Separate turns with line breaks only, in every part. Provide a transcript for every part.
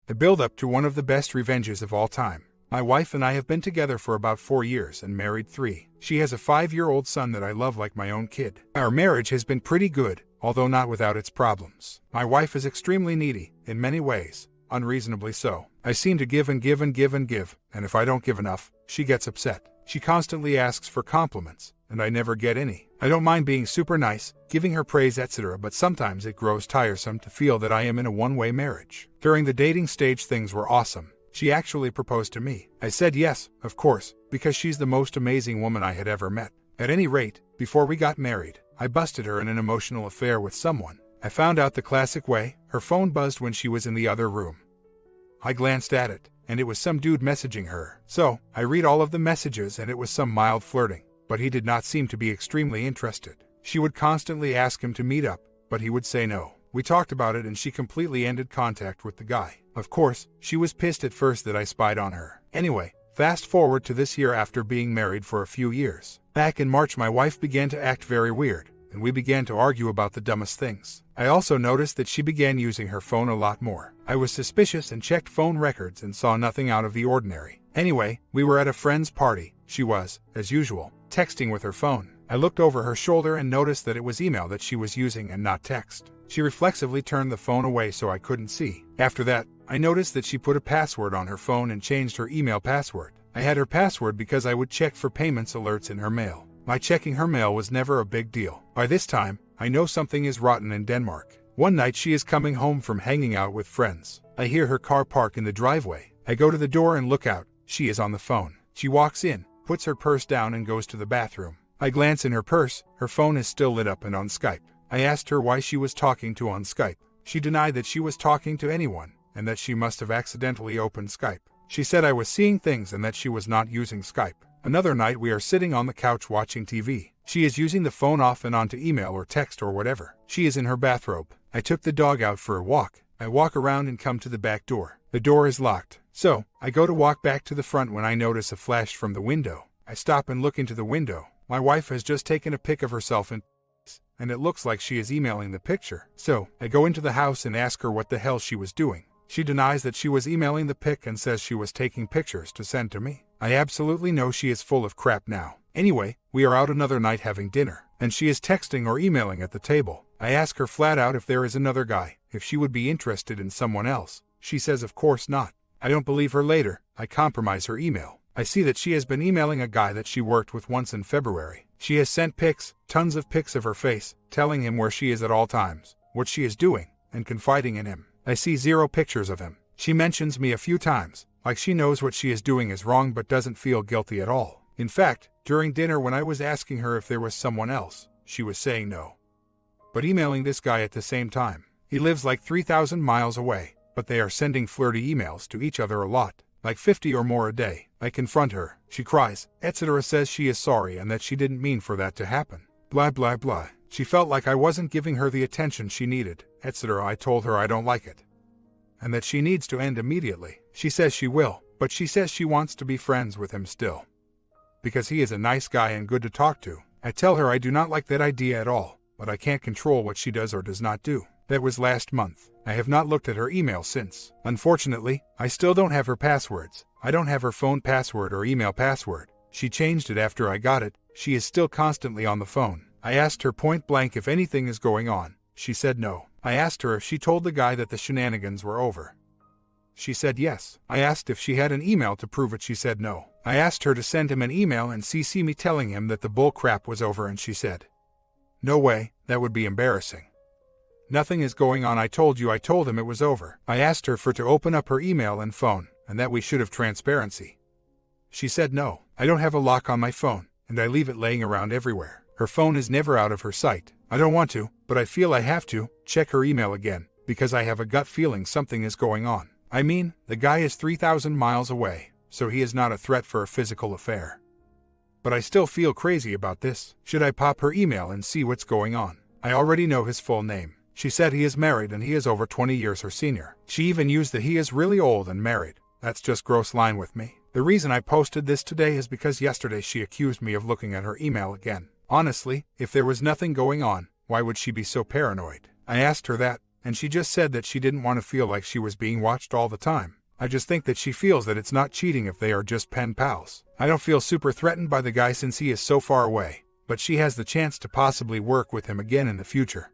The build-up to one of the best revenges of all time. My wife and I have been together for about 4 years and married 3. She has a 5-year-old son that I love like my own kid. Our marriage has been pretty good, although not without its problems. My wife is extremely needy, in many ways, unreasonably so. I seem to give and give and give and give, and if I don't give enough, she gets upset. She constantly asks for compliments, and I never get any. I don't mind being super nice, giving her praise, etc., but sometimes it grows tiresome to feel that I am in a one-way marriage. During the dating stage, things were awesome. She actually proposed to me. I said yes, of course, because she's the most amazing woman I had ever met. At any rate, before we got married, I busted her in an emotional affair with someone. I found out the classic way. Her phone buzzed when she was in the other room. I glanced at it, and it was some dude messaging her. So, I read all of the messages and it was some mild flirting, but he did not seem to be extremely interested. She would constantly ask him to meet up, but he would say no. We talked about it and she completely ended contact with the guy. Of course, she was pissed at first that I spied on her. Anyway, fast forward to this year after being married for a few years. Back in March, my wife began to act very weird, and we began to argue about the dumbest things. I also noticed that she began using her phone a lot more. I was suspicious and checked phone records and saw nothing out of the ordinary. Anyway, we were at a friend's party. She was, as usual, texting with her phone. I looked over her shoulder and noticed that it was email that she was using and not text. She reflexively turned the phone away so I couldn't see. After that, I noticed that she put a password on her phone and changed her email password. I had her password because I would check for payments alerts in her mail. My checking her mail was never a big deal. By this time, I know something is rotten in Denmark. One night she is coming home from hanging out with friends. I hear her car park in the driveway. I go to the door and look out. She is on the phone. She walks in, puts her purse down and goes to the bathroom. I glance in her purse. Her phone is still lit up and on Skype. I asked her why she was talking to on Skype. She denied that she was talking to anyone, and that she must have accidentally opened Skype. She said I was seeing things and that she was not using Skype. Another night we are sitting on the couch watching TV. She is using the phone off and on to email or text or whatever. She is in her bathrobe. I took the dog out for a walk. I walk around and come to the back door. The door is locked. So, I go to walk back to the front when I notice a flash from the window. I stop and look into the window. My wife has just taken a pic of herself and it looks like she is emailing the picture. So, I go into the house and ask her what the hell she was doing. She denies that she was emailing the pic and says she was taking pictures to send to me. I absolutely know she is full of crap now. Anyway, we are out another night having dinner, and she is texting or emailing at the table. I ask her flat out if there is another guy, if she would be interested in someone else. She says of course not. I don't believe her later. I compromise her email. I see that she has been emailing a guy that she worked with once in February. She has sent pics, tons of pics of her face, telling him where she is at all times, what she is doing, and confiding in him. I see 0 pictures of him. She mentions me a few times, like she knows what she is doing is wrong but doesn't feel guilty at all. In fact, during dinner when I was asking her if there was someone else, she was saying no. But emailing this guy at the same time. He lives like 3,000 miles away, but they are sending flirty emails to each other a lot, like 50 or more a day. I confront her. She cries, etc. says she is sorry and that she didn't mean for that to happen. Blah blah blah. She felt like I wasn't giving her the attention she needed, etc. I told her I don't like it, and that she needs to end immediately. She says she will, but she says she wants to be friends with him still, because he is a nice guy and good to talk to. I tell her I do not like that idea at all, but I can't control what she does or does not do. That was last month. I have not looked at her email since. Unfortunately, I still don't have her passwords. I don't have her phone password or email password. She changed it after I got it. She is still constantly on the phone. I asked her point blank if anything is going on. She said no. I asked her if she told the guy that the shenanigans were over. She said yes. I asked if she had an email to prove it. She said no. I asked her to send him an email and CC me telling him that the bull crap was over, and she said, "No way, that would be embarrassing. Nothing is going on. I told him it was over." I asked her to open up her email and phone, and that we should have transparency. She said no. I don't have a lock on my phone, and I leave it laying around everywhere. Her phone is never out of her sight. I don't want to, but I feel I have to check her email again, because I have a gut feeling something is going on. I mean, the guy is 3,000 miles away, so he is not a threat for a physical affair. But I still feel crazy about this. Should I pop her email and see what's going on? I already know his full name. She said he is married and he is over 20 years her senior. She even used the "he is really old and married." That's just gross line with me. The reason I posted this today is because yesterday she accused me of looking at her email again. Honestly, if there was nothing going on, why would she be so paranoid? I asked her that, and she just said that she didn't want to feel like she was being watched all the time. I just think that she feels that it's not cheating if they are just pen pals. I don't feel super threatened by the guy since he is so far away, but she has the chance to possibly work with him again in the future.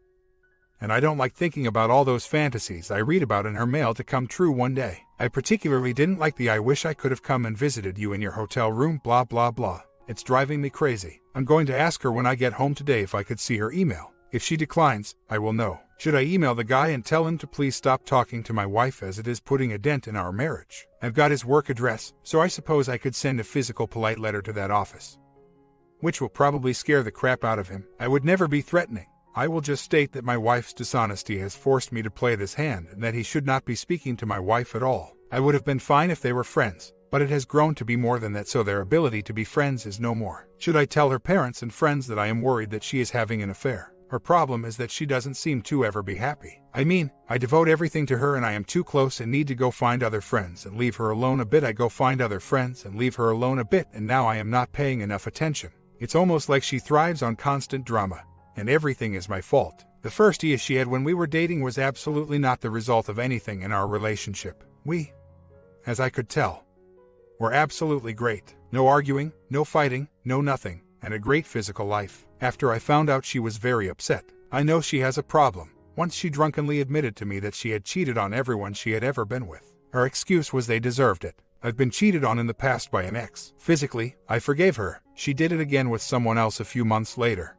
And I don't like thinking about all those fantasies I read about in her mail to come true one day. I particularly didn't like the "I wish I could have come and visited you in your hotel room blah blah blah." It's driving me crazy. I'm going to ask her when I get home today if I could see her email. If she declines, I will know. Should I email the guy and tell him to please stop talking to my wife as it is putting a dent in our marriage? I've got his work address, so I suppose I could send a physical polite letter to that office, which will probably scare the crap out of him. I would never be threatening. I will just state that my wife's dishonesty has forced me to play this hand and that he should not be speaking to my wife at all. I would have been fine if they were friends, but it has grown to be more than that, so their ability to be friends is no more. Should I tell her parents and friends that I am worried that she is having an affair? Her problem is that she doesn't seem to ever be happy. I mean, I devote everything to her and I am too close and need to go find other friends and leave her alone a bit. I go find other friends and leave her alone a bit, and now I am not paying enough attention. It's almost like she thrives on constant drama, and everything is my fault. The first issue she had when we were dating was absolutely not the result of anything in our relationship. We, as I could tell, were absolutely great. No arguing, no fighting, no nothing, and a great physical life. After I found out, she was very upset. I know she has a problem. Once she drunkenly admitted to me that she had cheated on everyone she had ever been with. Her excuse was they deserved it. I've been cheated on in the past by an ex. Physically, I forgave her. She did it again with someone else a few months later.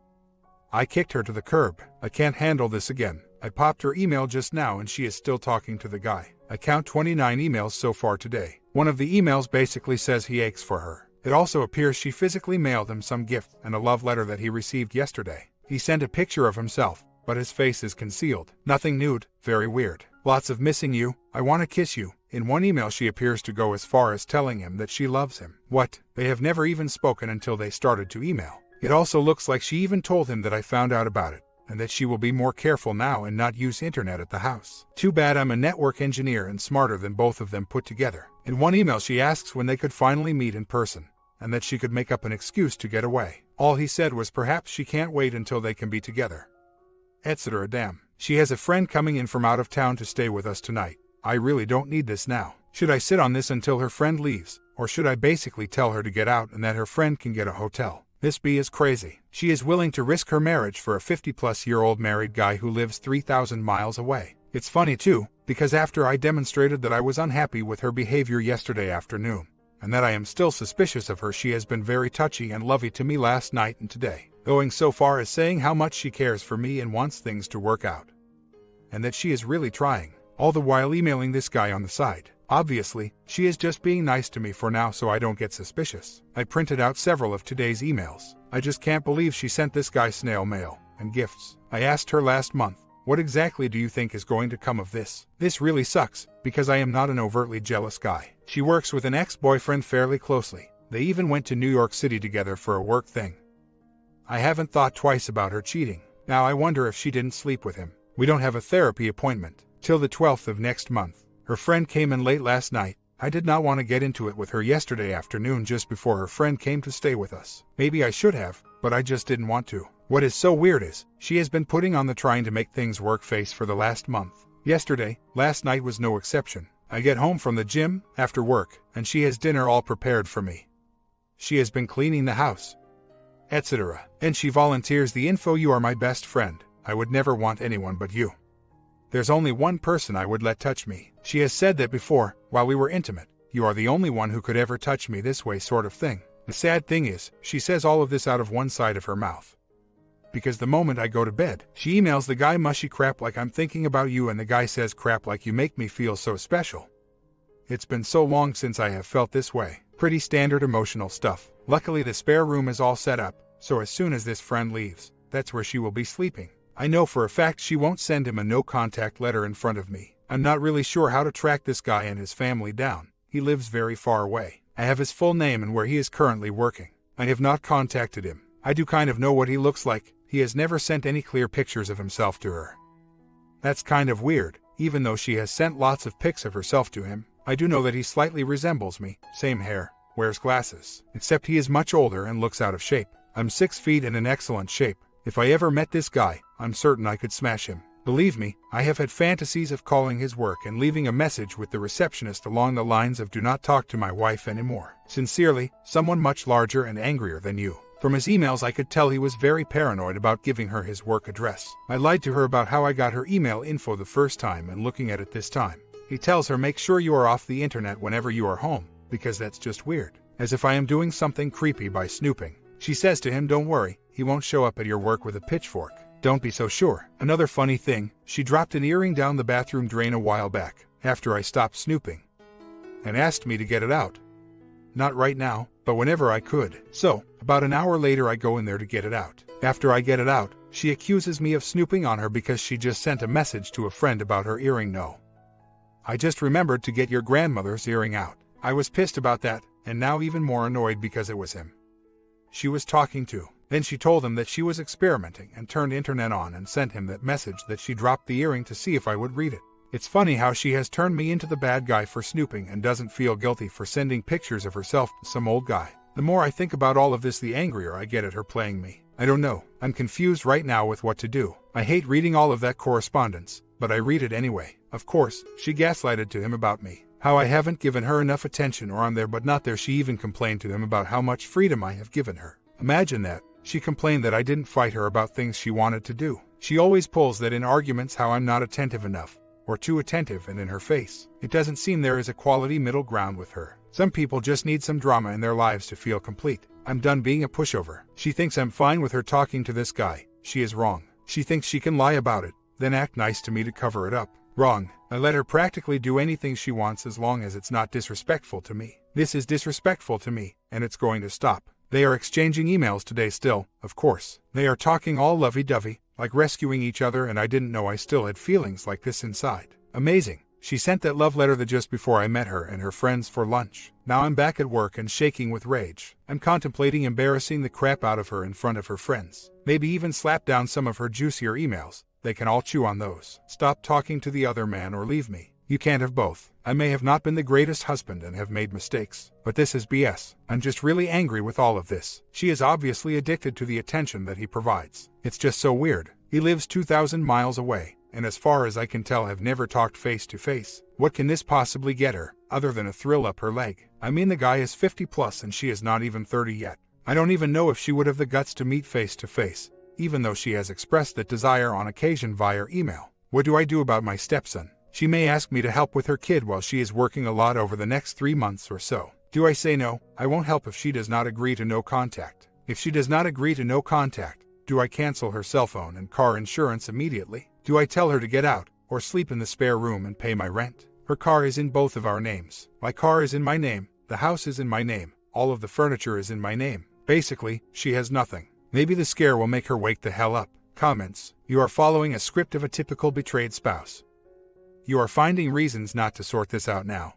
I kicked her to the curb. I can't handle this again. I popped her email just now and she is still talking to the guy. I count 29 emails so far today. One of the emails basically says he aches for her. It also appears she physically mailed him some gift and a love letter that he received yesterday. He sent a picture of himself, but his face is concealed. Nothing nude, very weird. Lots of "missing you, I want to kiss you." In one email she appears to go as far as telling him that she loves him. What? They have never even spoken until they started to email. It also looks like she even told him that I found out about it, and that she will be more careful now and not use internet at the house. Too bad I'm a network engineer and smarter than both of them put together. In one email she asks when they could finally meet in person, and that she could make up an excuse to get away. All he said was perhaps she can't wait until they can be together, etc. Damn. She has a friend coming in from out of town to stay with us tonight. I really don't need this now. Should I sit on this until her friend leaves, or should I basically tell her to get out and that her friend can get a hotel? This bee is crazy. She is willing to risk her marriage for a 50-plus-year-old married guy who lives 3,000 miles away. It's funny too, because after I demonstrated that I was unhappy with her behavior yesterday afternoon, and that I am still suspicious of her, she has been very touchy and lovey to me last night and today, going so far as saying how much she cares for me and wants things to work out, and that she is really trying, all the while emailing this guy on the side. Obviously, she is just being nice to me for now so I don't get suspicious. I printed out several of today's emails. I just can't believe she sent this guy snail mail and gifts. I asked her last month, "What exactly do you think is going to come of this?" This really sucks, because I am not an overtly jealous guy. She works with an ex-boyfriend fairly closely. They even went to New York City together for a work thing. I haven't thought twice about her cheating. Now I wonder if she didn't sleep with him. We don't have a therapy appointment till the 12th of next month. Her friend came in late last night. I did not want to get into it with her yesterday afternoon just before her friend came to stay with us. Maybe I should have, but I just didn't want to. What is so weird is, she has been putting on the trying to make things work face for the last month. Last night was no exception. I get home from the gym after work, and she has dinner all prepared for me. She has been cleaning the house, etc. And she volunteers the info, "You are my best friend. I would never want anyone but you. There's only one person I would let touch me." She has said that before, while we were intimate. "You are the only one who could ever touch me this way," sort of thing. The sad thing is, she says all of this out of one side of her mouth, because the moment I go to bed, she emails the guy mushy crap like "I'm thinking about you," and the guy says crap like "You make me feel so special." It's been so long since I have felt this way. Pretty standard emotional stuff. Luckily the spare room is all set up, so as soon as this friend leaves, that's where she will be sleeping. I know for a fact she won't send him a no-contact letter in front of me. I'm not really sure how to track this guy and his family down. He lives very far away. I have his full name and where he is currently working. I have not contacted him. I do kind of know what he looks like. He has never sent any clear pictures of himself to her. That's kind of weird. Even though she has sent lots of pics of herself to him, I do know that he slightly resembles me. Same hair, wears glasses, except he is much older and looks out of shape. I'm 6 feet and in excellent shape. If I ever met this guy, I'm certain I could smash him. Believe me, I have had fantasies of calling his work and leaving a message with the receptionist along the lines of "Do not talk to my wife anymore. Sincerely, someone much larger and angrier than you." From his emails I could tell he was very paranoid about giving her his work address. I lied to her about how I got her email info the first time and looking at it this time. He tells her, "Make sure you are off the internet whenever you are home, because that's just weird." As if I am doing something creepy by snooping. She says to him, "Don't worry, he won't show up at your work with a pitchfork. Don't be so sure." Another funny thing, she dropped an earring down the bathroom drain a while back, after I stopped snooping, and asked me to get it out. Not right now, but whenever I could. So, about an hour later I go in there to get it out. After I get it out, she accuses me of snooping on her because she just sent a message to a friend about her earring. No. I just remembered to get your grandmother's earring out. I was pissed about that, and now even more annoyed because it was him she was talking to. Then she told him that she was experimenting and turned internet on and sent him that message that she dropped the earring to see if I would read it. It's funny how she has turned me into the bad guy for snooping and doesn't feel guilty for sending pictures of herself to some old guy. The more I think about all of this, the angrier I get at her playing me. I don't know. I'm confused right now with what to do. I hate reading all of that correspondence, but I read it anyway. Of course, she gaslighted to him about me. How I haven't given her enough attention, or I'm there but not there. She even complained to him about how much freedom I have given her. Imagine that. She complained that I didn't fight her about things she wanted to do. She always pulls that in arguments, how I'm not attentive enough, or too attentive, and in her face. It doesn't seem there is a quality middle ground with her. Some people just need some drama in their lives to feel complete. I'm done being a pushover. She thinks I'm fine with her talking to this guy. She is wrong. She thinks she can lie about it, then act nice to me to cover it up. Wrong. I let her practically do anything she wants as long as it's not disrespectful to me. This is disrespectful to me, and it's going to stop. They are exchanging emails today still, of course. They are talking all lovey-dovey, like rescuing each other, and I didn't know I still had feelings like this inside. Amazing. She sent that love letter just before I met her and her friends for lunch. Now I'm back at work and shaking with rage. I'm contemplating embarrassing the crap out of her in front of her friends. Maybe even slap down some of her juicier emails. They can all chew on those. Stop talking to the other man or leave me. You can't have both. I may have not been the greatest husband and have made mistakes, but this is BS. I'm just really angry with all of this. She is obviously addicted to the attention that he provides. It's just so weird. He lives 2,000 miles away, and as far as I can tell have never talked face to face. What can this possibly get her, other than a thrill up her leg? I mean, the guy is 50 plus and she is not even 30 yet. I don't even know if she would have the guts to meet face to face, even though she has expressed that desire on occasion via email. What do I do about my stepson? She may ask me to help with her kid while she is working a lot over the next 3 months or so. Do I say no? I won't help if she does not agree to no contact. If she does not agree to no contact, do I cancel her cell phone and car insurance immediately? Do I tell her to get out, or sleep in the spare room and pay my rent? Her car is in both of our names. My car is in my name, the house is in my name, all of the furniture is in my name. Basically, she has nothing. Maybe the scare will make her wake the hell up. Comments. You are following a script of a typical betrayed spouse. You are finding reasons not to sort this out now.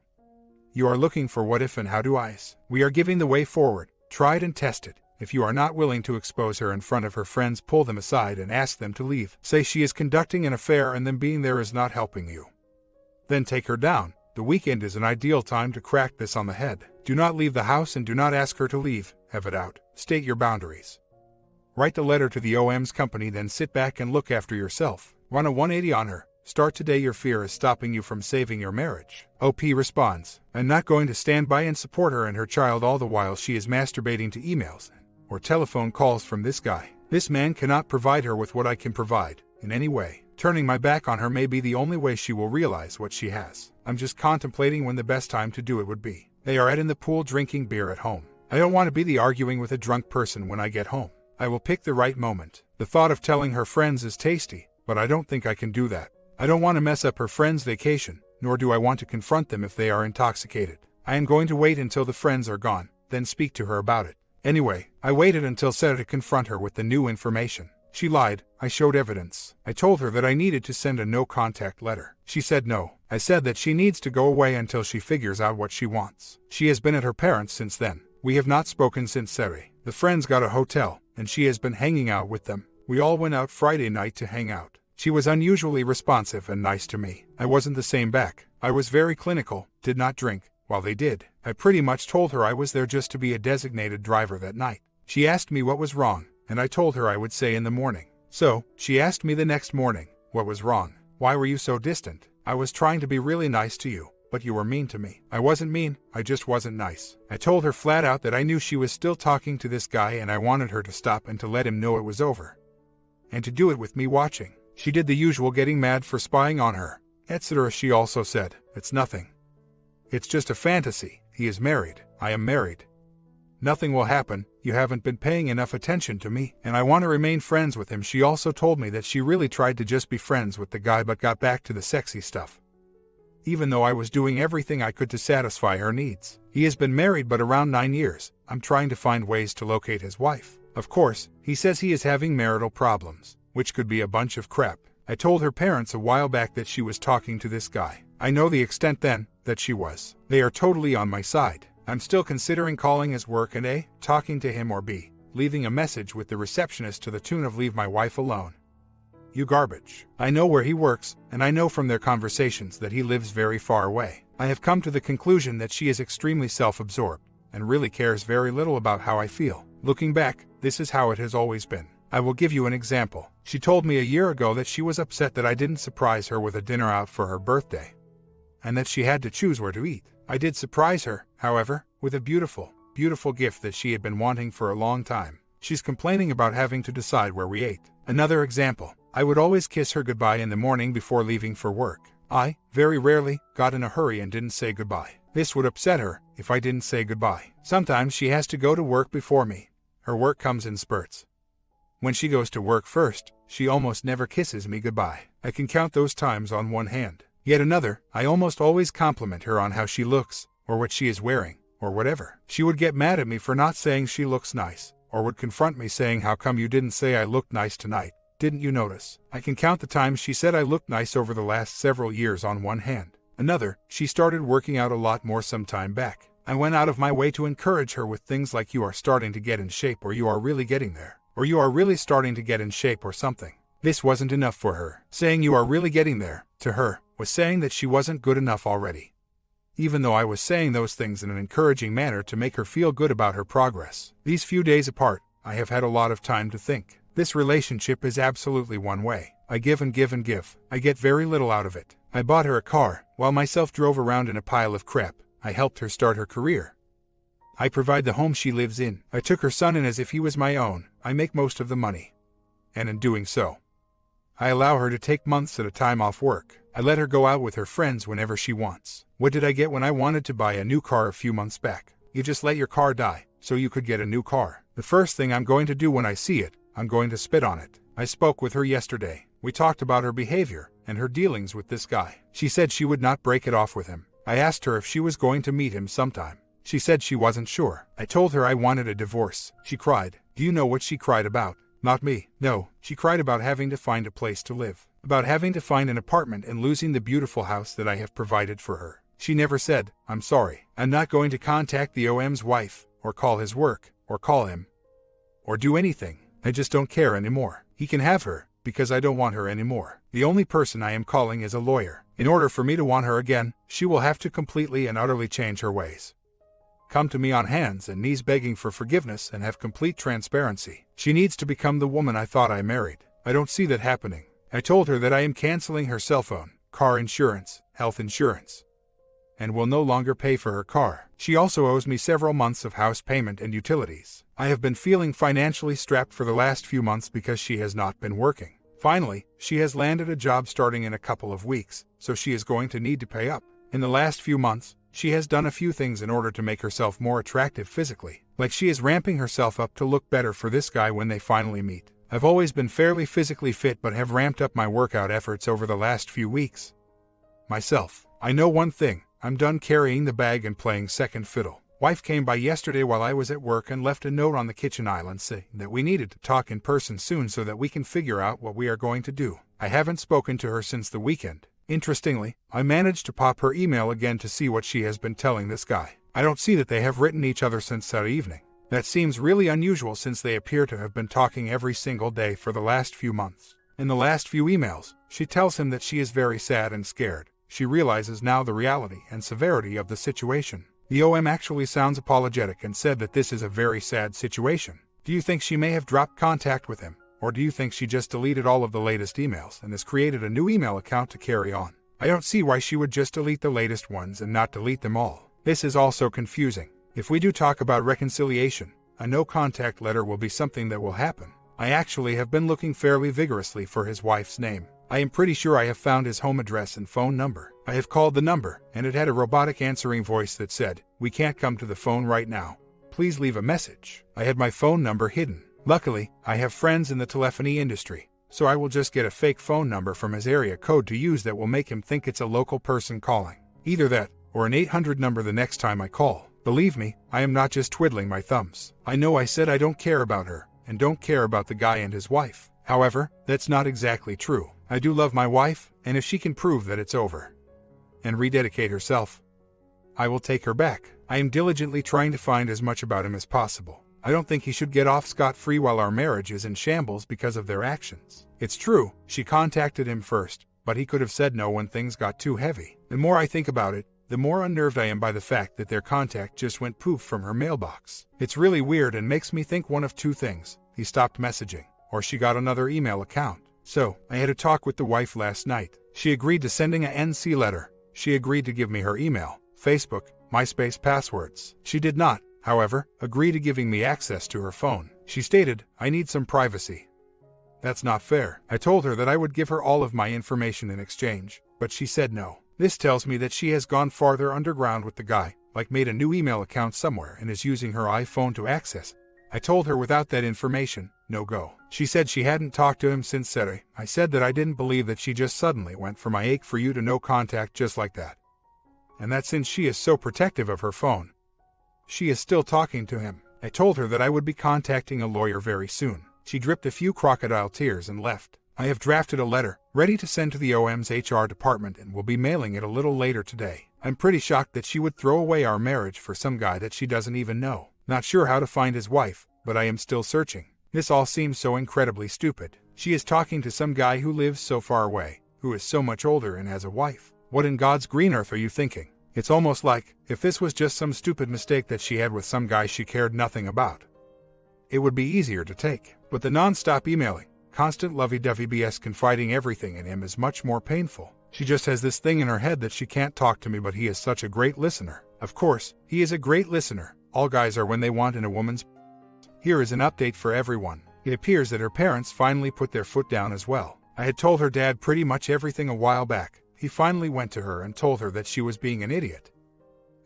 You are looking for what if and how do I's. We are giving the way forward. Tried and tested. If you are not willing to expose her in front of her friends, pull them aside and ask them to leave. Say she is conducting an affair and them being there is not helping you. Then take her down. The weekend is an ideal time to crack this on the head. Do not leave the house and do not ask her to leave. Have it out. State your boundaries. Write the letter to the OM's company, then sit back and look after yourself. Run a 180 on her. Start today. Your fear is stopping you from saving your marriage. OP responds, I'm not going to stand by and support her and her child all the while she is masturbating to emails or telephone calls from this guy. This man cannot provide her with what I can provide, in any way. Turning my back on her may be the only way she will realize what she has. I'm just contemplating when the best time to do it would be. They are in the pool drinking beer at home. I don't want to be the arguing with a drunk person when I get home. I will pick the right moment. The thought of telling her friends is tasty, but I don't think I can do that. I don't want to mess up her friend's vacation, nor do I want to confront them if they are intoxicated. I am going to wait until the friends are gone, then speak to her about it. Anyway, I waited until Saturday to confront her with the new information. She lied. I showed evidence. I told her that I needed to send a no-contact letter. She said no. I said that she needs to go away until she figures out what she wants. She has been at her parents since then. We have not spoken since Saturday. The friends got a hotel, and she has been hanging out with them. We all went out Friday night to hang out. She was unusually responsive and nice to me. I wasn't the same back. I was very clinical, did not drink. While they did, I pretty much told her I was there just to be a designated driver that night. She asked me what was wrong, and I told her I would say in the morning. So, she asked me the next morning, What was wrong? Why were you so distant? I was trying to be really nice to you, but you were mean to me. I wasn't mean, I just wasn't nice. I told her flat out that I knew she was still talking to this guy and I wanted her to stop and to let him know it was over. And to do it with me watching. She did the usual getting mad for spying on her, etc. She also said, "It's nothing. It's just a fantasy. He is married. I am married. Nothing will happen. You haven't been paying enough attention to me, and I want to remain friends with him." She also told me that she really tried to just be friends with the guy but got back to the sexy stuff. Even though I was doing everything I could to satisfy her needs. He has been married but around 9 years. I'm trying to find ways to locate his wife. Of course, he says he is having marital problems, which could be a bunch of crap. I told her parents a while back that she was talking to this guy. I know the extent then, that she was. They are totally on my side. I'm still considering calling his work and A, talking to him, or B, leaving a message with the receptionist to the tune of "Leave my wife alone. You garbage." I know where he works, and I know from their conversations that he lives very far away. I have come to the conclusion that she is extremely self-absorbed, and really cares very little about how I feel. Looking back, this is how it has always been. I will give you an example. She told me a year ago that she was upset that I didn't surprise her with a dinner out for her birthday, and that she had to choose where to eat. I did surprise her, however, with a beautiful, beautiful gift that she had been wanting for a long time. She's complaining about having to decide where we ate. Another example, I would always kiss her goodbye in the morning before leaving for work. I, very rarely, got in a hurry and didn't say goodbye. This would upset her, if I didn't say goodbye. Sometimes she has to go to work before me. Her work comes in spurts. When she goes to work first, she almost never kisses me goodbye. I can count those times on one hand. Yet another, I almost always compliment her on how she looks, or what she is wearing, or whatever. She would get mad at me for not saying she looks nice, or would confront me saying, "How come you didn't say I looked nice tonight? Didn't you notice?" I can count the times she said I looked nice over the last several years on one hand. Another, she started working out a lot more some time back. I went out of my way to encourage her with things like "You are starting to get in shape," or "You are really getting there," or "You are really starting to get in shape," or something. This wasn't enough for her. Saying "You are really getting there," to her, was saying that she wasn't good enough already. Even though I was saying those things in an encouraging manner to make her feel good about her progress. These few days apart, I have had a lot of time to think. This relationship is absolutely one way. I give and give and give. I get very little out of it. I bought her a car, while myself drove around in a pile of crap. I helped her start her career. I provide the home she lives in. I took her son in as if he was my own. I make most of the money. And in doing so, I allow her to take months at a time off work. I let her go out with her friends whenever she wants. What did I get when I wanted to buy a new car a few months back? You just let your car die, so you could get a new car. The first thing I'm going to do when I see it, I'm going to spit on it. I spoke with her yesterday. We talked about her behavior, and her dealings with this guy. She said she would not break it off with him. I asked her if she was going to meet him sometime. She said she wasn't sure. I told her I wanted a divorce. She cried. Do you know what she cried about? Not me. No, she cried about having to find a place to live. About having to find an apartment and losing the beautiful house that I have provided for her. She never said, "I'm sorry. I'm not going to contact the OM's wife, or call his work, or call him, or do anything. I just don't care anymore. He can have her, because I don't want her anymore. The only person I am calling is a lawyer. In order for me to want her again, she will have to completely and utterly change her ways. Come to me on hands and knees begging for forgiveness and have complete transparency. She needs to become the woman I thought I married. I don't see that happening. I told her that I am canceling her cell phone, car insurance, health insurance, and will no longer pay for her car. She also owes me several months of house payment and utilities. I have been feeling financially strapped for the last few months because she has not been working. Finally, she has landed a job starting in a couple of weeks, so she is going to need to pay up. In the last few months, she has done a few things in order to make herself more attractive physically, like she is ramping herself up to look better for this guy when they finally meet. I've always been fairly physically fit but have ramped up my workout efforts over the last few weeks. Myself, I know one thing, I'm done carrying the bag and playing second fiddle. Wife came by yesterday while I was at work and left a note on the kitchen island saying that we needed to talk in person soon so that we can figure out what we are going to do. I haven't spoken to her since the weekend. Interestingly, I managed to pop her email again to see what she has been telling this guy. I don't see that they have written each other since that evening. That seems really unusual since they appear to have been talking every single day for the last few months. In the last few emails, she tells him that she is very sad and scared. She realizes now the reality and severity of the situation. The OM actually sounds apologetic and said that this is a very sad situation. Do you think she may have dropped contact with him? Or do you think she just deleted all of the latest emails and has created a new email account to carry on? I don't see why she would just delete the latest ones and not delete them all. This is also confusing. If we do talk about reconciliation, a no-contact letter will be something that will happen. I actually have been looking fairly vigorously for his wife's name. I am pretty sure I have found his home address and phone number. I have called the number, and it had a robotic answering voice that said, "We can't come to the phone right now. Please leave a message." I had my phone number hidden. Luckily, I have friends in the telephony industry, so I will just get a fake phone number from his area code to use that will make him think it's a local person calling. Either that, or an 800 number the next time I call. Believe me, I am not just twiddling my thumbs. I know I said I don't care about her, and don't care about the guy and his wife. However, that's not exactly true. I do love my wife, and if she can prove that it's over and rededicate herself, I will take her back. I am diligently trying to find as much about him as possible. I don't think he should get off scot-free while our marriage is in shambles because of their actions. It's true, she contacted him first, but he could have said no when things got too heavy. The more I think about it, the more unnerved I am by the fact that their contact just went poof from her mailbox. It's really weird and makes me think one of two things: he stopped messaging, or she got another email account. So, I had a talk with the wife last night. She agreed to sending a NC letter. She agreed to give me her email, Facebook, MySpace passwords. She did not, however, agree to giving me access to her phone. She stated, "I need some privacy." That's not fair. I told her that I would give her all of my information in exchange, but she said no. This tells me that she has gone farther underground with the guy, like made a new email account somewhere and is using her iPhone to access it. I told her without that information, no go. She said she hadn't talked to him since Saturday. I said that I didn't believe that she just suddenly went from my ache for you to no contact just like that. And that since she is so protective of her phone, she is still talking to him. I told her that I would be contacting a lawyer very soon. She dripped a few crocodile tears and left. I have drafted a letter, ready to send to the OM's HR department and will be mailing it a little later today. I'm pretty shocked that she would throw away our marriage for some guy that she doesn't even know. Not sure how to find his wife, but I am still searching. This all seems so incredibly stupid. She is talking to some guy who lives so far away, who is so much older and has a wife. What in God's green earth are you thinking? It's almost like, if this was just some stupid mistake that she had with some guy she cared nothing about, it would be easier to take. But the non-stop emailing, constant lovey-dovey BS confiding everything in him is much more painful. She just has this thing in her head that she can't talk to me, but he is such a great listener. Of course, he is a great listener. All guys are when they want in a woman's. Here is an update for everyone. It appears that her parents finally put their foot down as well. I had told her dad pretty much everything a while back. He finally went to her and told her that she was being an idiot,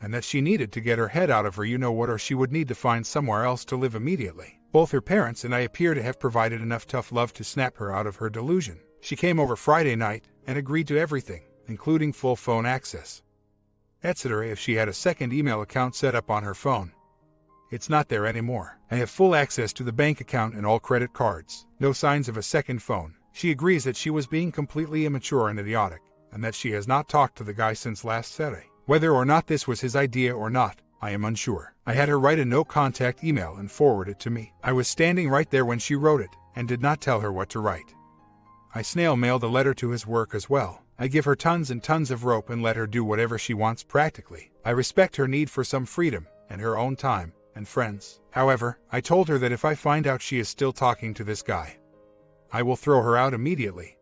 and that she needed to get her head out of her you-know-what, or she would need to find somewhere else to live immediately. Both her parents and I appear to have provided enough tough love to snap her out of her delusion. She came over Friday night and agreed to everything, including full phone access, etc. if she had a second email account set up on her phone. It's not there anymore. I have full access to the bank account and all credit cards. No signs of a second phone. She agrees that she was being completely immature and idiotic, and that she has not talked to the guy since last Saturday. Whether or not this was his idea or not, I am unsure. I had her write a no-contact email and forward it to me. I was standing right there when she wrote it, and did not tell her what to write. I snail-mailed a letter to his work as well. I give her tons and tons of rope and let her do whatever she wants practically. I respect her need for some freedom, and her own time, and friends. However, I told her that if I find out she is still talking to this guy, I will throw her out immediately.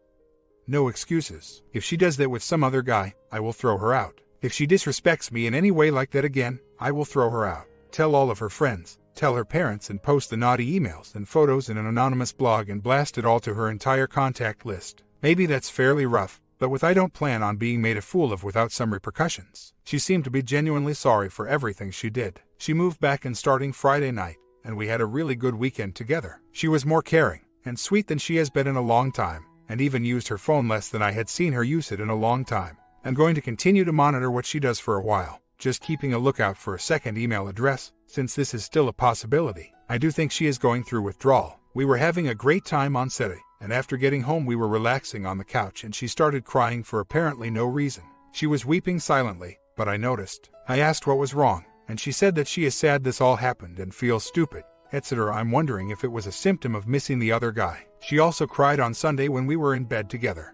No excuses. If she does that with some other guy, I will throw her out. If she disrespects me in any way like that again, I will throw her out. Tell all of her friends, tell her parents, and post the naughty emails and photos in an anonymous blog and blast it all to her entire contact list. Maybe that's fairly rough, but I don't plan on being made a fool of without some repercussions. She seemed to be genuinely sorry for everything she did. She moved back in starting Friday night, and we had a really good weekend together. She was more caring and sweet than she has been in a long time, and even used her phone less than I had seen her use it in a long time. I'm going to continue to monitor what she does for a while, just keeping a lookout for a second email address, since this is still a possibility. I do think she is going through withdrawal. We were having a great time on Saturday, and after getting home we were relaxing on the couch and she started crying for apparently no reason. She was weeping silently, but I noticed. I asked what was wrong, and she said that she is sad this all happened and feels stupid, etc. I'm wondering if it was a symptom of missing the other guy. She also cried on Sunday when we were in bed together.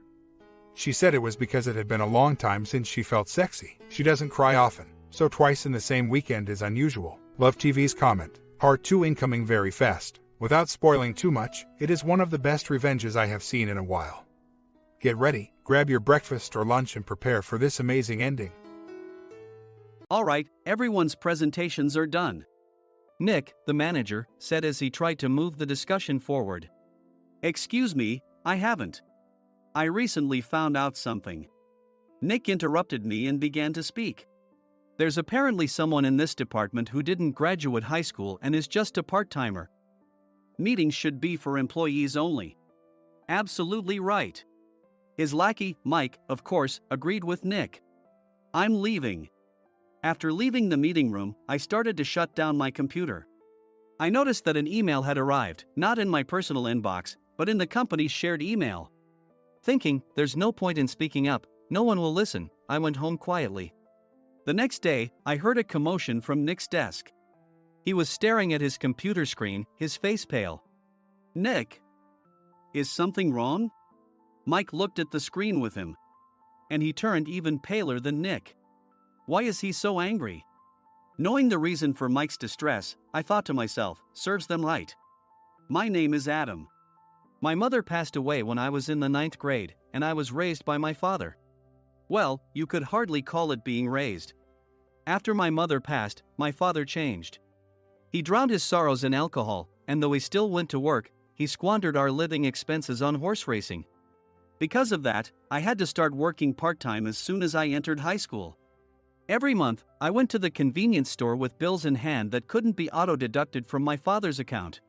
She said it was because it had been a long time since she felt sexy. She doesn't cry often, so twice in the same weekend is unusual. Love TV's comment. Part 2 incoming very fast. Without spoiling too much, it is one of the best revenges I have seen in a while. Get ready, grab your breakfast or lunch and prepare for this amazing ending.
Alright, everyone's presentations are done. Nick, the manager, said as he tried to move the discussion forward. Excuse me, I haven't. I recently found out something. Nick interrupted me and began to speak. There's apparently someone in this department who didn't graduate high school and is just a part-timer. Meetings should be for employees only. Absolutely right. His lackey, Mike, of course, agreed with Nick. I'm leaving. After leaving the meeting room, I started to shut down my computer. I noticed that an email had arrived, not in my personal inbox, but in the company's shared email. Thinking, there's no point in speaking up, no one will listen, I went home quietly. The next day, I heard a commotion from Nick's desk. He was staring at his computer screen, his face pale. Nick! Is something wrong? Mike looked at the screen with him. And he turned even paler than Nick. Why is he so angry? Knowing the reason for Mike's distress, I thought to myself, serves them right. My name is Adam. My mother passed away when I was in the 9th grade, and I was raised by my father. Well, you could hardly call it being raised. After my mother passed, my father changed. He drowned his sorrows in alcohol, and though he still went to work, he squandered our living expenses on horse racing. Because of that, I had to start working part-time as soon as I entered high school. Every month, I went to the convenience store with bills in hand that couldn't be auto-deducted from my father's account.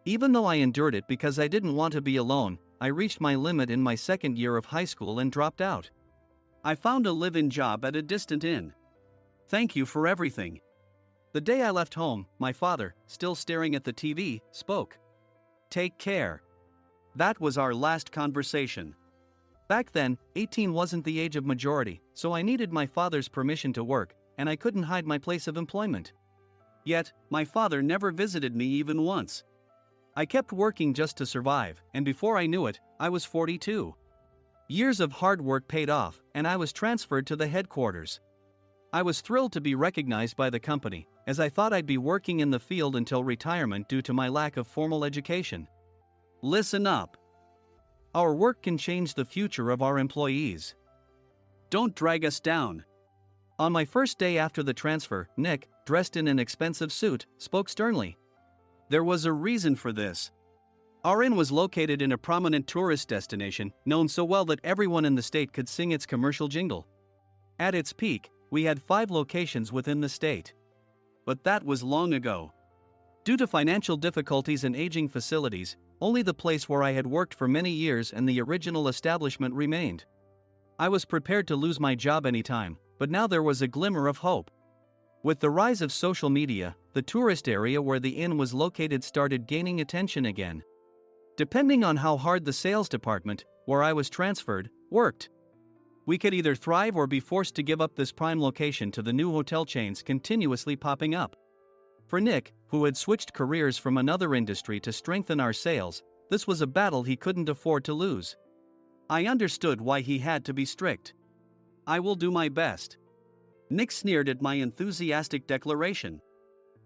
Even though I endured it because I didn't want to be alone, I reached my limit in my second year of high school and dropped out. I found a live-in job at a distant inn. Thank you for everything. The day I left home, my father, still staring at the TV, spoke. Take care. That was our last conversation. Back then, 18 wasn't the age of majority, so I needed my father's permission to work, and I couldn't hide my place of employment. Yet, my father never visited me even once. I kept working just to survive, and before I knew it, I was 42. Years of hard work paid off, and I was transferred to the headquarters. I was thrilled to be recognized by the company, as I thought I'd be working in the field until retirement due to my lack of formal education. Listen up. Our work can change the future of our employees. Don't drag us down. On my first day after the transfer, Nick, dressed in an expensive suit, spoke sternly. There was a reason for this. Our inn was located in a prominent tourist destination, known so well that everyone in the state could sing its commercial jingle. At its peak, we had 5 locations within the state. But that was long ago. Due to financial difficulties and aging facilities, only the place where I had worked for many years and the original establishment remained. I was prepared to lose my job anytime, but now there was a glimmer of hope. With the rise of social media, the tourist area where the inn was located started gaining attention again. Depending on how hard the sales department, where I was transferred, worked. We could either thrive or be forced to give up this prime location to the new hotel chains continuously popping up. For Nick, who had switched careers from another industry to strengthen our sales, this was a battle he couldn't afford to lose. I understood why he had to be strict. I will do my best. Nick sneered at my enthusiastic declaration.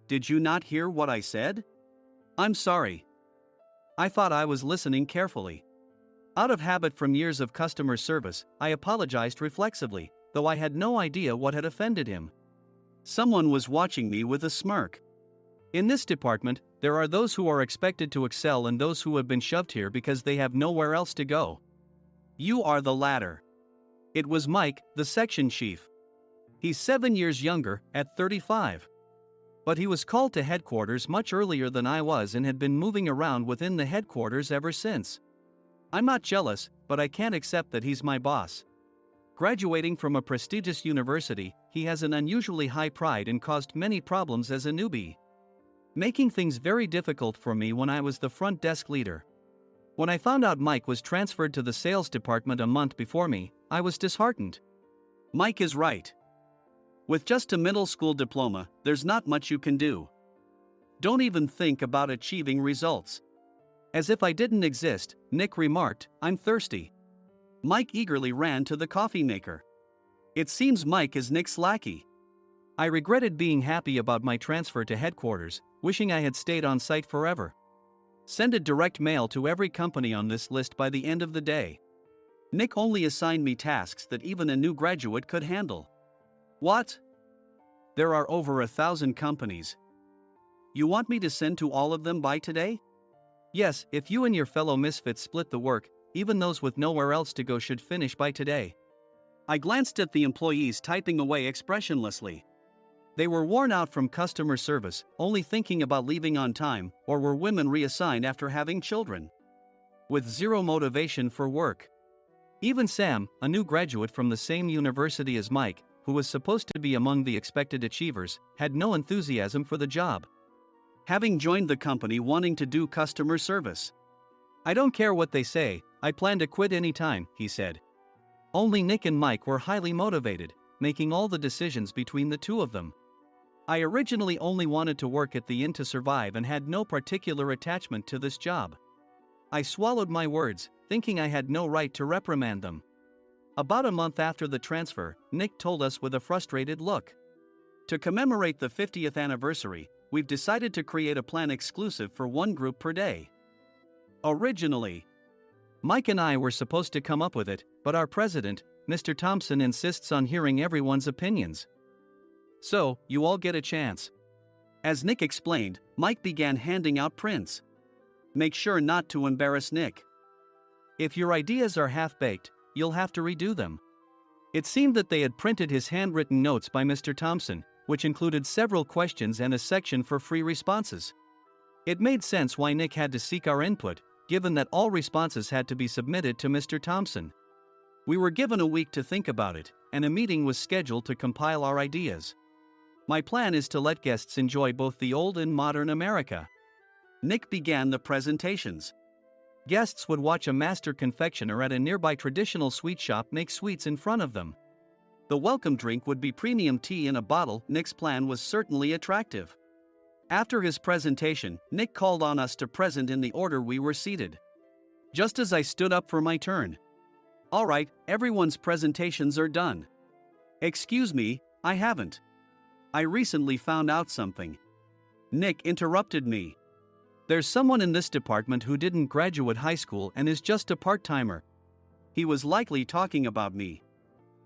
Did you not hear what I said? I'm sorry. I thought I was listening carefully. Out of habit from years of customer service, I apologized reflexively, though I had no idea what had offended him. Someone was watching me with a smirk. In this department, there are those who are expected to excel and those who have been shoved here because they have nowhere else to go. You are the latter. It was Mike, the section chief. He's 7 years younger, at 35. But he was called to headquarters much earlier than I was and had been moving around within the headquarters ever since. I'm not jealous, but I can't accept that he's my boss. Graduating from a prestigious university, he has an unusually high pride and caused many problems as a newbie, making things very difficult for me when I was the front desk leader. When I found out Mike was transferred to the sales department a month before me, I was disheartened. Mike is right. With just a middle school diploma, there's not much you can do. Don't even think about achieving results. As if I didn't exist, Nick remarked, I'm thirsty. Mike eagerly ran to the coffee maker. It seems Mike is Nick's lackey. I regretted being happy about my transfer to headquarters, wishing I had stayed on site forever. Send a direct mail to every company on this list by the end of the day. Nick only assigned me tasks that even a new graduate could handle. What? There are over 1,000 companies. You want me to send to all of them by today? Yes, if you and your fellow misfits split the work, even those with nowhere else to go should finish by today. I glanced at the employees typing away expressionlessly. They were worn out from customer service, only thinking about leaving on time, or were women reassigned after having children. With zero motivation for work. Even Sam, a new graduate from the same university as Mike, who was supposed to be among the expected achievers, had no enthusiasm for the job. Having joined the company wanting to do customer service. I don't care what they say, I plan to quit anytime, he said. Only Nick and Mike were highly motivated, making all the decisions between the two of them. I originally only wanted to work at the inn to survive and had no particular attachment to this job. I swallowed my words, thinking I had no right to reprimand them. About a month after the transfer, Nick told us with a frustrated look. To commemorate the 50th anniversary, we've decided to create a plan exclusive for one group per day. Originally, Mike and I were supposed to come up with it, but our president, Mr. Thompson, insists on hearing everyone's opinions. So, you all get a chance. As Nick explained, Mike began handing out prints. Make sure not to embarrass Nick. If your ideas are half-baked, you'll have to redo them. It seemed that they had printed his handwritten notes by Mr. Thompson, which included several questions and a section for free responses. It made sense why Nick had to seek our input, given that all responses had to be submitted to Mr. Thompson. We were given a week to think about it, and a meeting was scheduled to compile our ideas. My plan is to let guests enjoy both the old and modern America. Nick began the presentations. Guests would watch a master confectioner at a nearby traditional sweet shop make sweets in front of them. The welcome drink would be premium tea in a bottle. Nick's plan was certainly attractive. After his presentation, Nick called on us to present in the order we were seated. Just as I stood up for my turn. All right, everyone's presentations are done. Excuse me, I haven't. I recently found out something. Nick interrupted me. There's someone in this department who didn't graduate high school and is just a part-timer. He was likely talking about me.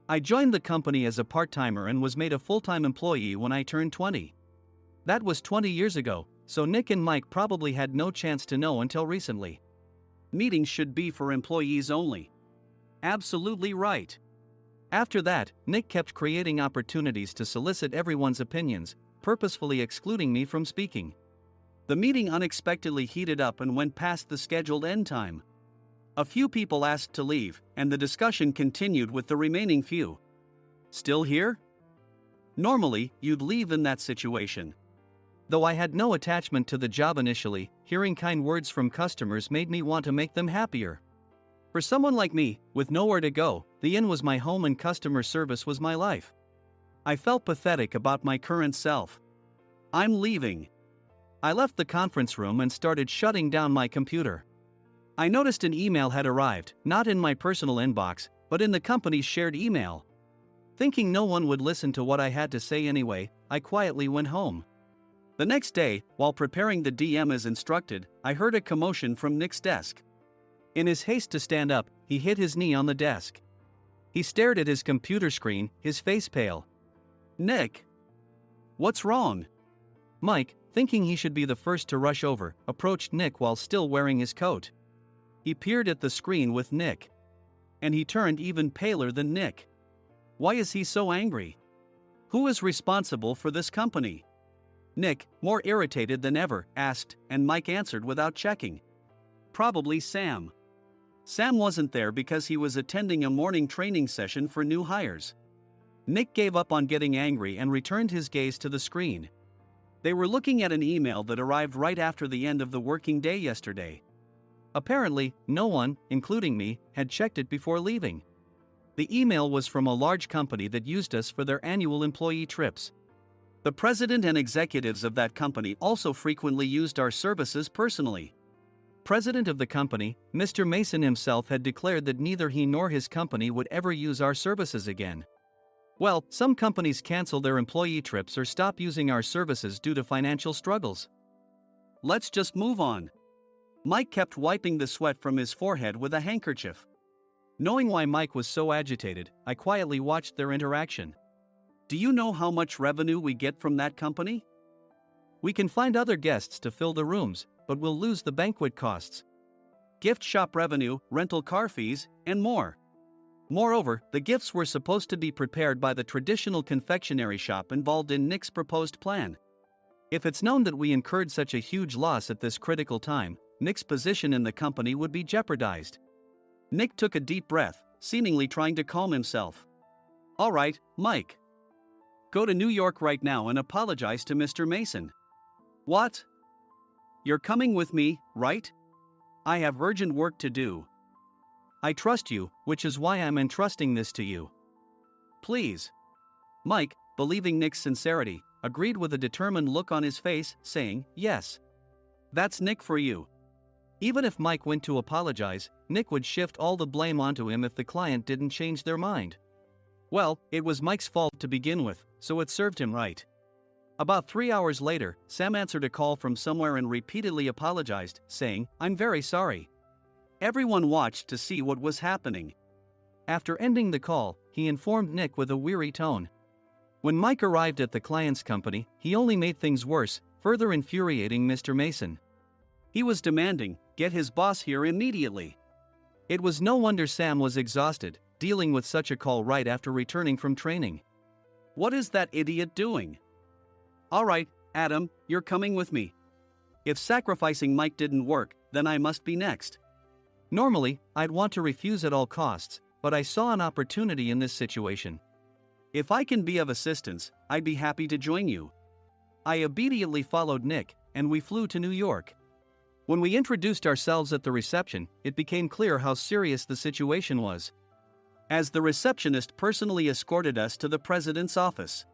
I joined the company as a part-timer and was made a full-time employee when I turned 20. That was 20 years ago, so Nick and Mike probably had no chance to know until recently. Meetings should be for employees only. Absolutely right. After that, Nick kept creating opportunities to solicit everyone's opinions, purposefully excluding me from speaking. The meeting unexpectedly heated up and went past the scheduled end time. A few people asked to leave, and the discussion continued with the remaining few. Still here? Normally, you'd leave in that situation. Though I had no attachment to the job initially, hearing kind words from customers made me want to make them happier. For someone like me, with nowhere to go, the inn was my home and customer service was my life. I felt pathetic about my current self. I'm leaving. I left the conference room and started shutting down my computer. I noticed an email had arrived, not in my personal inbox, but in the company's shared email. Thinking no one would listen to what I had to say anyway, I quietly went home. The next day, while preparing the DM as instructed, I heard a commotion from Nick's desk. In his haste to stand up, he hit his knee on the desk. He stared at his computer screen, his face pale. Nick! What's wrong? Mike, thinking he should be the first to rush over, approached Nick while still wearing his coat. He peered at the screen with Nick. And he turned even paler than Nick. Why is he so angry? Who is responsible for this company? Nick, more irritated than ever, asked, and Mike answered without checking. Probably Sam. Sam wasn't there because he was attending a morning training session for new hires. Nick gave up on getting angry and returned his gaze to the screen. They were looking at an email that arrived right after the end of the working day yesterday. Apparently, no one, including me, had checked it before leaving. The email was from a large company that used us for their annual employee trips. The president and executives of that company also frequently used our services personally. President of the company, Mr. Mason himself, had declared that neither he nor his company would ever use our services again. Well, some companies cancel their employee trips or stop using our services due to financial struggles. Let's just move on. Mike kept wiping the sweat from his forehead with a handkerchief. Knowing why Mike was so agitated, I quietly watched their interaction. Do you know how much revenue we get from that company? We can find other guests to fill the rooms, but we'll lose the banquet costs, gift shop revenue, rental car fees, and more. Moreover, the gifts were supposed to be prepared by the traditional confectionery shop involved in Nick's proposed plan. If it's known that we incurred such a huge loss at this critical time, Nick's position in the company would be jeopardized. Nick took a deep breath, seemingly trying to calm himself. All right, Mike. Go to New York right now and apologize to Mr. Mason. What? You're coming with me, right? I have urgent work to do. I trust you, which is why I'm entrusting this to you. Please. Mike, believing Nick's sincerity, agreed with a determined look on his face, saying, yes. That's Nick for you. Even if Mike went to apologize, Nick would shift all the blame onto him if the client didn't change their mind. Well, it was Mike's fault to begin with, so it served him right. About 3 hours later, Sam answered a call from somewhere and repeatedly apologized, saying, I'm very sorry. Everyone watched to see what was happening. After ending the call, he informed Nick with a weary tone. When Mike arrived at the client's company, he only made things worse, further infuriating Mr. Mason. He was demanding, get his boss here immediately. It was no wonder Sam was exhausted, dealing with such a call right after returning from training. What is that idiot doing? All right, Adam, you're coming with me. If sacrificing Mike didn't work, then I must be next. Normally, I'd want to refuse at all costs, but I saw an opportunity in this situation. If I can be of assistance, I'd be happy to join you. I immediately followed Nick, and we flew to New York. When we introduced ourselves at the reception, it became clear how serious the situation was, as the receptionist personally escorted us to the president's office.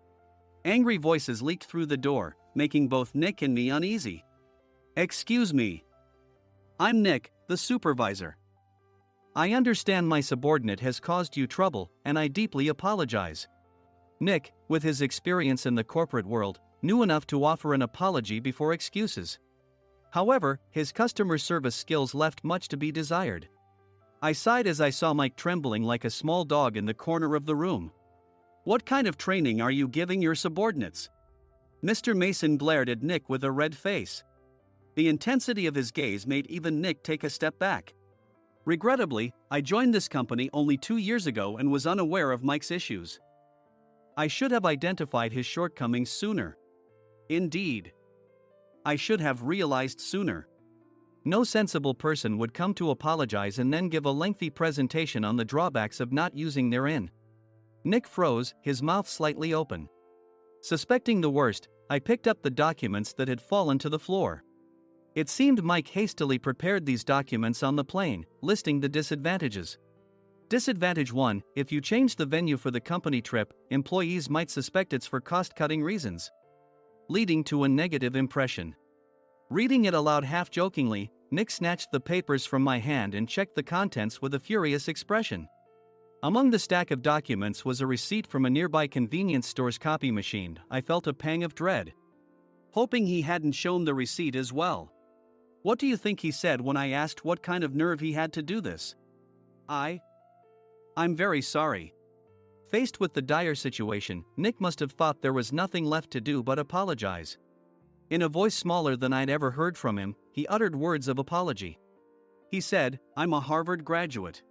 Angry voices leaked through the door, making both Nick and me uneasy. Excuse me. I'm Nick, the supervisor. I understand my subordinate has caused you trouble, and I deeply apologize. Nick, with his experience in the corporate world, knew enough to offer an apology before excuses. However, his customer service skills left much to be desired. I sighed as I saw Mike trembling like a small dog in the corner of the room. What kind of training are you giving your subordinates? Mr. Mason glared at Nick with a red face. The intensity of his gaze made even Nick take a step back. Regrettably, I joined this company only 2 years ago and was unaware of Mike's issues. I should have identified his shortcomings sooner. Indeed. I should have realized sooner. No sensible person would come to apologize and then give a lengthy presentation on the drawbacks of not using their in. Nick froze, his mouth slightly open. Suspecting the worst, I picked up the documents that had fallen to the floor. It seemed Mike hastily prepared these documents on the plane, listing the disadvantages. Disadvantage 1: if you change the venue for the company trip, employees might suspect it's for cost-cutting reasons, leading to a negative impression. Reading it aloud half-jokingly, Nick snatched the papers from my hand and checked the contents with a furious expression. Among the stack of documents was a receipt from a nearby convenience store's copy machine. I felt a pang of dread, hoping he hadn't shown the receipt as well. What do you think he said when I asked what kind of nerve he had to do this? I'm very sorry. Faced with the dire situation, Nick must have thought there was nothing left to do but apologize. In a voice smaller than I'd ever heard from him, he uttered words of apology. He said, I'm a Harvard graduate.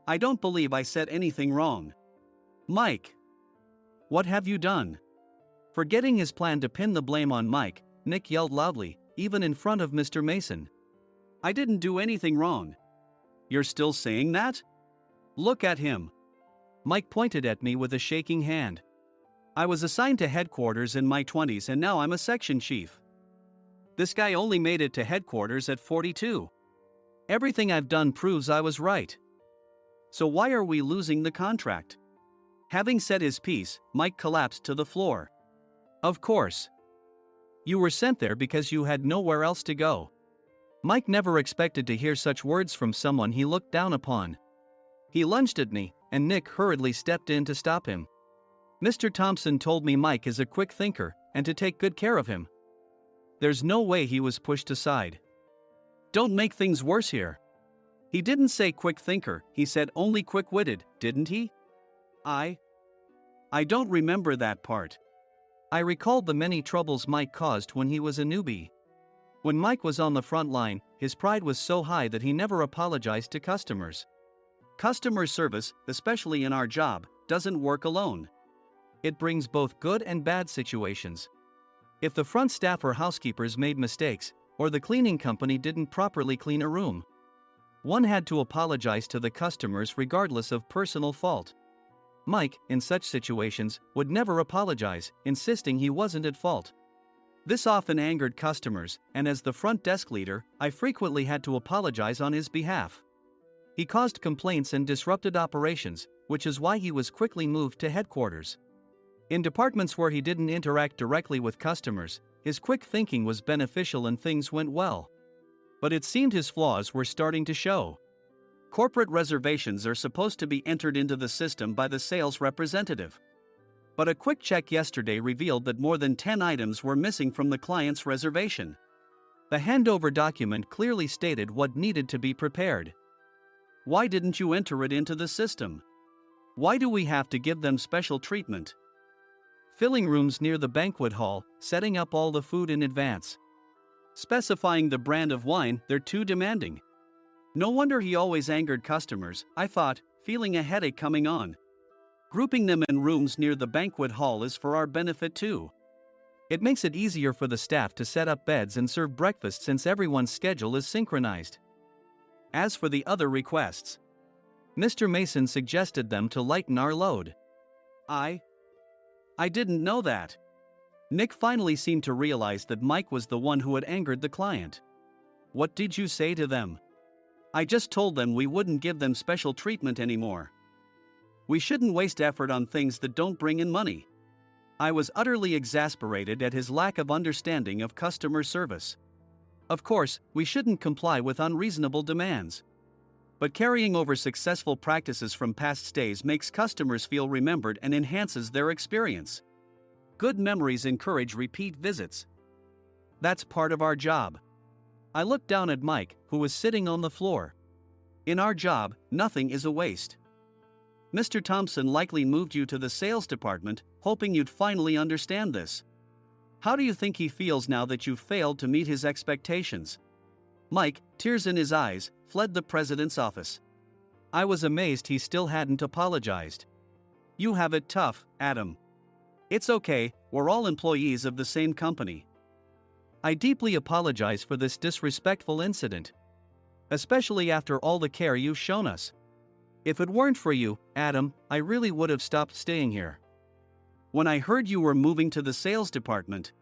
I don't believe I said anything wrong. Mike! What have you done? Forgetting his plan to pin the blame on Mike, Nick yelled loudly, even in front of Mr. Mason. I didn't do anything wrong. You're still saying that? Look at him. Mike pointed at me with a shaking hand. I was assigned to headquarters in my 20s and now I'm a section chief. This guy only made it to headquarters at 42. Everything I've done proves I was right. So why are we losing the contract? Having said his piece, Mike collapsed to the floor. Of course. You were sent there because you had nowhere else to go. Mike never expected to hear such words from someone he looked down upon. He lunged at me, and Nick hurriedly stepped in to stop him. Mr. Thompson told me Mike is a quick thinker, and to take good care of him. There's no way he was pushed aside. Don't make things worse here. He didn't say quick thinker, he said only quick-witted, didn't he? I don't remember that part. I recalled the many troubles Mike caused when he was a newbie. When Mike was on the front line, his pride was so high that he never apologized to customers. Customer service, especially in our job, doesn't work alone. It brings both good and bad situations. If the front staff or housekeepers made mistakes, or the cleaning company didn't properly clean a room, one had to apologize to the customers regardless of personal fault. Mike, in such situations, would never apologize, insisting he wasn't at fault. This often angered customers, and as the front desk leader, I frequently had to apologize on his behalf. He caused complaints and disrupted operations, which is why he was quickly moved to headquarters. In departments where he didn't interact directly with customers, his quick thinking was beneficial and things went well. But it seemed his flaws were starting to show. Corporate reservations are supposed to be entered into the system by the sales representative. But a quick check yesterday revealed that more than 10 items were missing from the client's reservation. The handover document clearly stated what needed to be prepared. Why didn't you enter it into the system? Why do we have to give them special treatment? Filling rooms near the banquet hall, setting up all the food in advance. Specifying the brand of wine, they're too demanding. No wonder he always angered customers, I thought, feeling a headache coming on. Grouping them in rooms near the banquet hall is for our benefit too. It makes it easier for the staff to set up beds and serve breakfast since everyone's schedule is synchronized. As for the other requests, Mr. Mason suggested them to lighten our load. I didn't know that. Nick finally seemed to realize that Mike was the one who had angered the client. What did you say to them? I just told them we wouldn't give them special treatment anymore. We shouldn't waste effort on things that don't bring in money. I was utterly exasperated at his lack of understanding of customer service. Of course, we shouldn't comply with unreasonable demands. But carrying over successful practices from past stays makes customers feel remembered and enhances their experience. Good memories encourage repeat visits. That's part of our job. I looked down at Mike, who was sitting on the floor. In our job, nothing is a waste. Mr. Thompson likely moved you to the sales department, hoping you'd finally understand this. How do you think he feels now that you've failed to meet his expectations? Mike, tears in his eyes, fled the president's office. I was amazed he still hadn't apologized. You have it tough, Adam. It's okay, we're all employees of the same company. I deeply apologize for this disrespectful incident. Especially after all the care you've shown us. If it weren't for you, Adam, I really would have stopped staying here. When I heard you were moving to the sales department,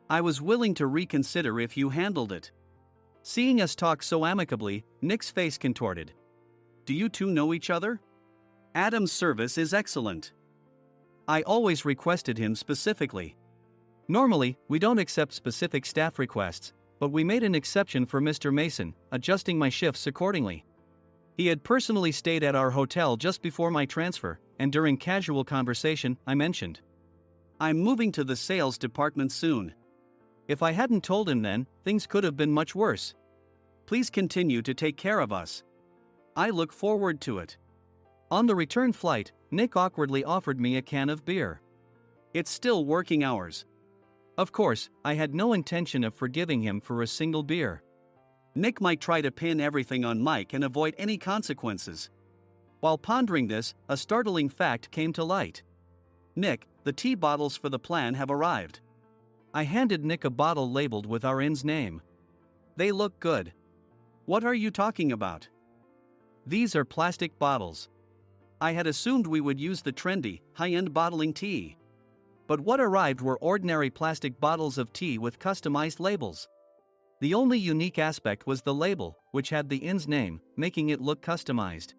I was willing to reconsider if you handled it. Seeing us talk so amicably, Nick's face contorted. Do you two know each other? Adam's service is excellent. I always requested him specifically. Normally, we don't accept specific staff requests, but we made an exception for Mr. Mason, adjusting my shifts accordingly. He had personally stayed at our hotel just before my transfer, and during casual conversation, I mentioned, I'm moving to the sales department soon. If I hadn't told him then, things could have been much worse. Please continue to take care of us. I look forward to it. On the return flight, Nick awkwardly offered me a can of beer. It's still working hours. Of course, I had no intention of forgiving him for a single beer. Nick might try to pin everything on Mike and avoid any consequences. While pondering this, a startling fact came to light. Nick, the tea bottles for the plan have arrived. I handed Nick a bottle labeled with our inn's name. They look good. What are you talking about? These are plastic bottles. I had assumed we would use the trendy, high-end bottling tea. But what arrived were ordinary plastic bottles of tea with customized labels. The only unique aspect was the label, which had the inn's name, making it look customized.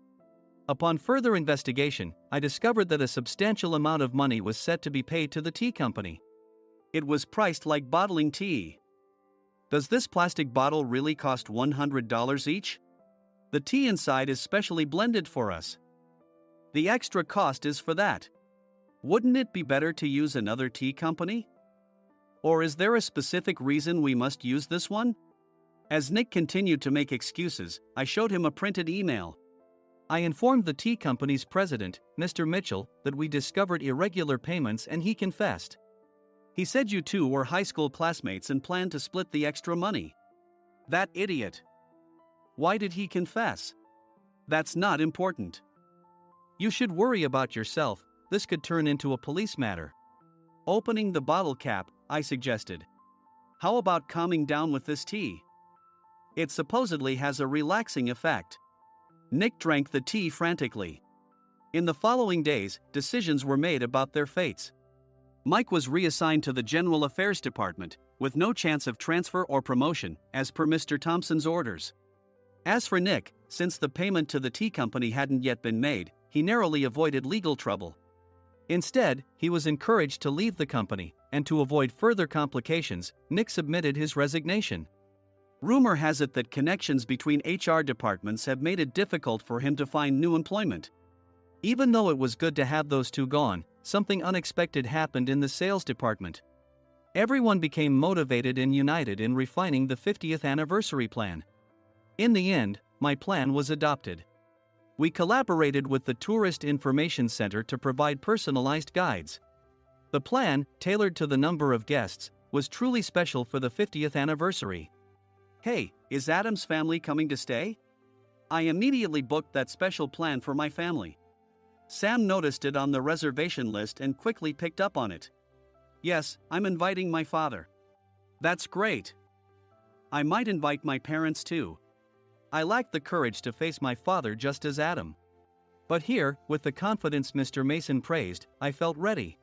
Upon further investigation, I discovered that a substantial amount of money was set to be paid to the tea company. It was priced like bottling tea. Does this plastic bottle really cost $100 each? The tea inside is specially blended for us. The extra cost is for that. Wouldn't it be better to use another tea company? Or is there a specific reason we must use this one? As Nick continued to make excuses, I showed him a printed email. I informed the tea company's president, Mr. Mitchell, that we discovered irregular payments and he confessed. He said you two were high school classmates and planned to split the extra money. That idiot. Why did he confess? That's not important. You should worry about yourself, this could turn into a police matter. Opening the bottle cap, I suggested. How about calming down with this tea? It supposedly has a relaxing effect. Nick drank the tea frantically. In the following days, decisions were made about their fates. Mike was reassigned to the General Affairs Department, with no chance of transfer or promotion, as per Mr. Thompson's orders. As for Nick, since the payment to the tea company hadn't yet been made, he narrowly avoided legal trouble. Instead, he was encouraged to leave the company, and to avoid further complications, Nick submitted his resignation. Rumor has it that connections between HR departments have made it difficult for him to find new employment. Even though it was good to have those two gone, something unexpected happened in the sales department. Everyone became motivated and united in refining the 50th anniversary plan. In the end, my plan was adopted. We collaborated with the Tourist Information Center to provide personalized guides. The plan, tailored to the number of guests, was truly special for the 50th anniversary. Hey, is Adam's family coming to stay? I immediately booked that special plan for my family. Sam noticed it on the reservation list and quickly picked up on it. Yes, I'm inviting my father. That's great. I might invite my parents too. I lacked the courage to face my father just as Adam. But here, with the confidence Mr. Mason praised, I felt ready.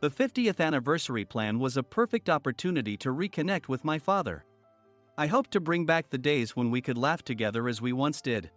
The 50th anniversary plan was a perfect opportunity to reconnect with my father. I hoped to bring back the days when we could laugh together as we once did.